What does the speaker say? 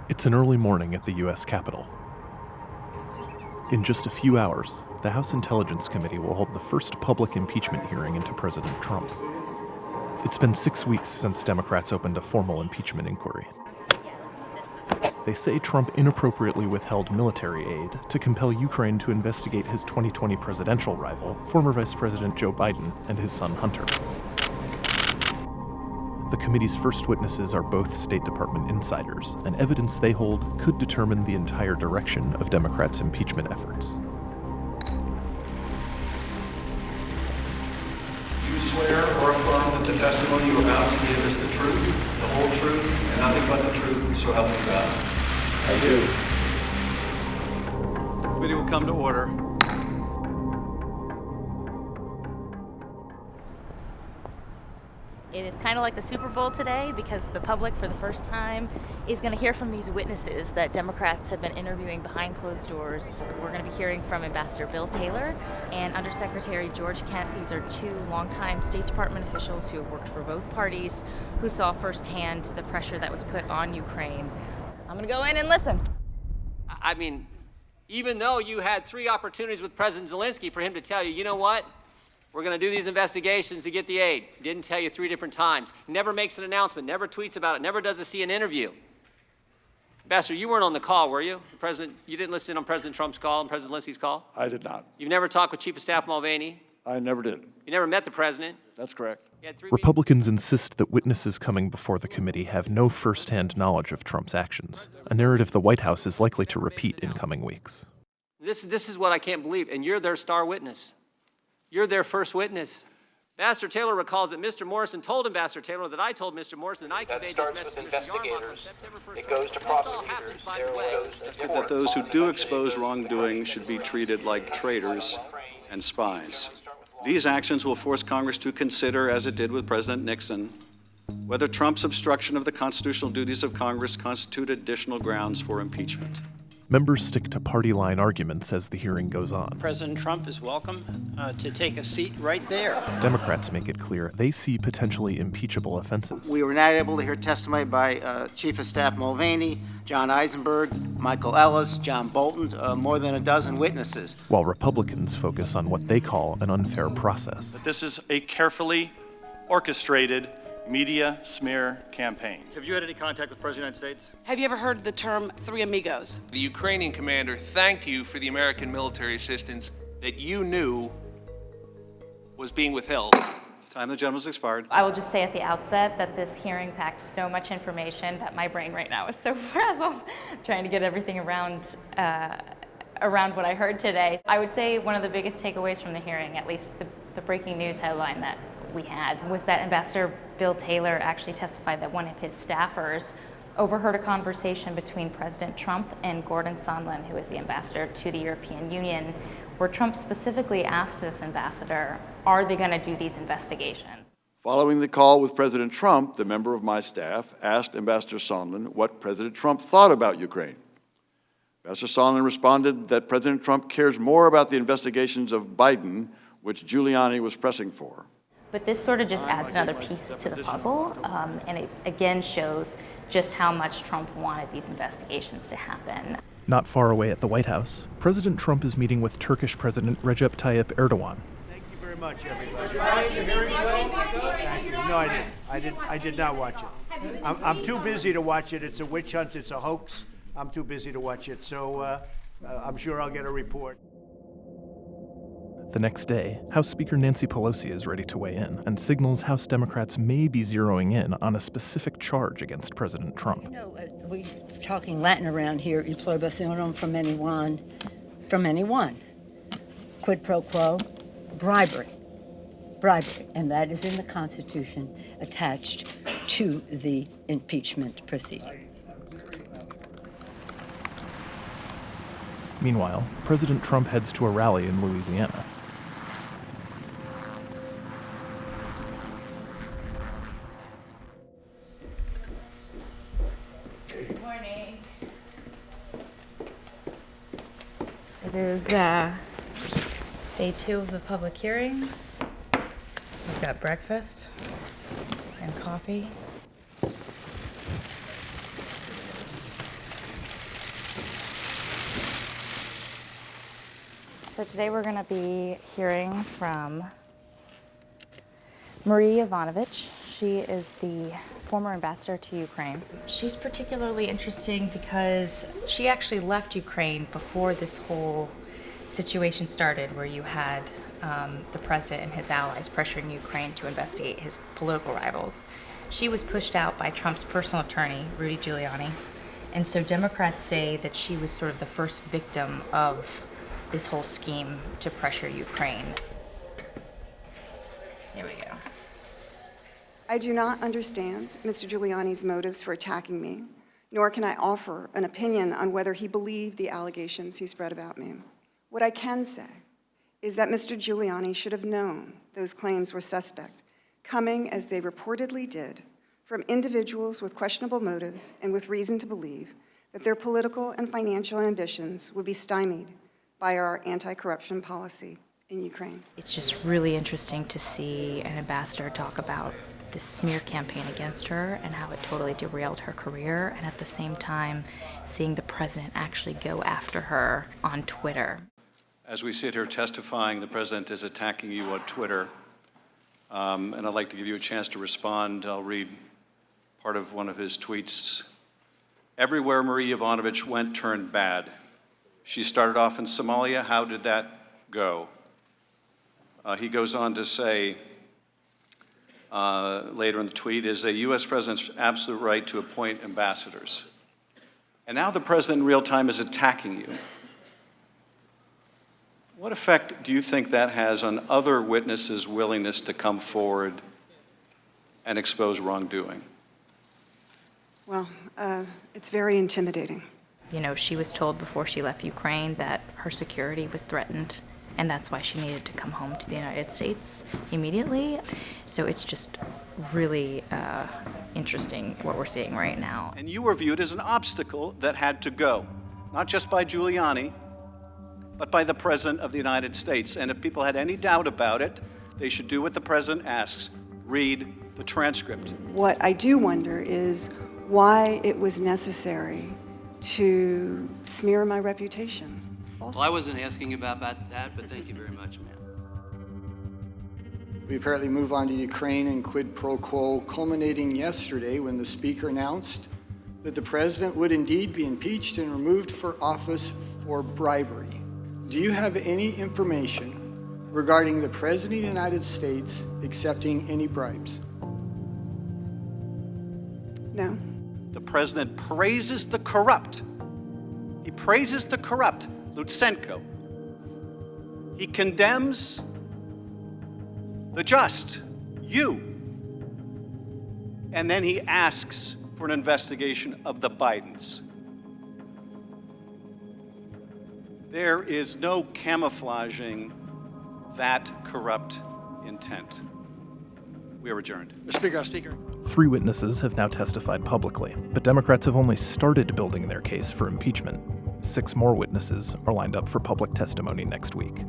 It's an early morning at the U.S. Capitol. In just a few hours, the House Intelligence Committee will hold the first public impeachment hearing into President Trump. It's been 6 weeks since Democrats opened a formal impeachment inquiry. They say Trump inappropriately withheld military aid to compel Ukraine to investigate his 2020 presidential rival, former Vice President Joe Biden, and his son Hunter. The committee's first witnesses are both State Department insiders, and evidence they hold could determine the entire direction of Democrats' impeachment efforts. Do you swear or affirm that the testimony you're about to give is the truth, the whole truth, and nothing but the truth, so help you God? I do. Committee will come to order. It is kind of like the Super Bowl today because the public, for the first time, is going to hear from these witnesses that Democrats have been interviewing behind closed doors. We're going to be hearing from Ambassador Bill Taylor and Undersecretary George Kent. These are two longtime State Department officials who have worked for both parties, who saw firsthand the pressure that was put on Ukraine. I'm going to go in and listen. I mean, even though you had 3 opportunities with President Zelensky for him to tell you, you know what? We're going to do these investigations to get the aid. Didn't tell you 3 different times. Never makes an announcement, never tweets about it, never does a CNN interview. Ambassador, you weren't on the call, were you? You didn't listen on President Trump's call and President Zelensky's call? I did not. You've never talked with Chief of Staff Mulvaney? I never did. You never met the president? That's correct. Republicans insist that witnesses coming before the committee have no first-hand knowledge of Trump's actions, a narrative the White House is likely to repeat in coming weeks. This is what I can't believe, and you're their star witness. You're their first witness. Ambassador Taylor recalls that Mr. Morrison told Ambassador Taylor that I told Mr. Morrison that I conveyed this message to Mr. Yarmouth on September 1st. It goes to prosecutors. That those who do expose wrongdoing should be treated like traitors and spies. These actions will force Congress to consider, as it did with President Nixon, whether Trump's obstruction of the constitutional duties of Congress constitute additional grounds for impeachment. Members stick to party-line arguments as the hearing goes on. President Trump is welcome to take a seat right there. Democrats make it clear they see potentially impeachable offenses. We were not able to hear testimony by Chief of Staff Mulvaney, John Eisenberg, Michael Ellis, John Bolton, more than a dozen witnesses. While Republicans focus on what they call an unfair process. This is a carefully orchestrated media smear campaign. Have you had any contact with the President of the United States? Have you ever heard the term Three Amigos? The Ukrainian commander thanked you for the American military assistance that you knew was being withheld. Time of the gentleman's expired. I will just say at the outset that this hearing packed so much information that my brain right now is so frazzled trying to get everything around what I heard today. I would say one of the biggest takeaways from the hearing, at least the breaking news headline that we had, was that Ambassador Bill Taylor actually testified that one of his staffers overheard a conversation between President Trump and Gordon Sondland, who is the ambassador to the European Union, where Trump specifically asked this ambassador, are they going to do these investigations? Following the call with President Trump, the member of my staff asked Ambassador Sondland what President Trump thought about Ukraine. Ambassador Sondland responded that President Trump cares more about the investigations of Biden, which Giuliani was pressing for. But this sort of just adds another piece to the puzzle, and it again shows just how much Trump wanted these investigations to happen. Not far away at the White House, President Trump is meeting with Turkish President Recep Tayyip Erdogan. Thank you very much, everybody. Thank you. No, I didn't. I did not watch it. I'm too busy to watch it. It's a witch hunt. It's a hoax. I'm too busy to watch it. So I'm sure I'll get a report. The next day, House Speaker Nancy Pelosi is ready to weigh in and signals House Democrats may be zeroing in on a specific charge against President Trump. You know, we're talking Latin around here, e pluribus unum from anyone. Quid pro quo, bribery, and that is in the Constitution attached to the impeachment proceeding. Meanwhile, President Trump heads to a rally in Louisiana. Good morning. It is day 2 of the public hearings. We've got breakfast and coffee. So today we're going to be hearing from Marie Yovanovitch. She is the former ambassador to Ukraine. She's particularly interesting because she actually left Ukraine before this whole situation started, where you had the president and his allies pressuring Ukraine to investigate his political rivals. She was pushed out by Trump's personal attorney, Rudy Giuliani. And so Democrats say that she was sort of the first victim of this whole scheme to pressure Ukraine. Here we go. I do not understand Mr. Giuliani's motives for attacking me, nor can I offer an opinion on whether he believed the allegations he spread about me. What I can say is that Mr. Giuliani should have known those claims were suspect, coming as they reportedly did from individuals with questionable motives and with reason to believe that their political and financial ambitions would be stymied by our anti-corruption policy in Ukraine. It's just really interesting to see an ambassador talk about this smear campaign against her and how it totally derailed her career, and at the same time seeing the president actually go after her on Twitter. As we sit here testifying, the president is attacking you on Twitter, and I'd like to give you a chance to respond. I'll read part of one of his tweets. Everywhere Marie Yovanovitch went turned bad. She started off in Somalia. How did that go? He goes on to say, later in the tweet, is a U.S. president's absolute right to appoint ambassadors. And now the president in real time is attacking you. What effect do you think that has on other witnesses' willingness to come forward and expose wrongdoing? Well, it's very intimidating. You know, she was told before she left Ukraine that her security was threatened, and that's why she needed to come home to the United States immediately. So it's just really interesting what we're seeing right now. And you were viewed as an obstacle that had to go, not just by Giuliani, but by the President of the United States. And if people had any doubt about it, they should do what the President asks, read the transcript. What I do wonder is why it was necessary to smear my reputation. Well, I wasn't asking about that, but thank you very much, ma'am. We apparently move on to Ukraine and quid pro quo, culminating yesterday when the Speaker announced that the President would indeed be impeached and removed for office for bribery. Do you have any information regarding the President of the United States accepting any bribes? No. The President praises the corrupt. He praises the corrupt, Lutsenko. He condemns the just, you. And then he asks for an investigation of the Bidens. There is no camouflaging that corrupt intent. We are adjourned. Speaker. 3 witnesses have now testified publicly, but Democrats have only started building their case for impeachment. 6 more witnesses are lined up for public testimony next week.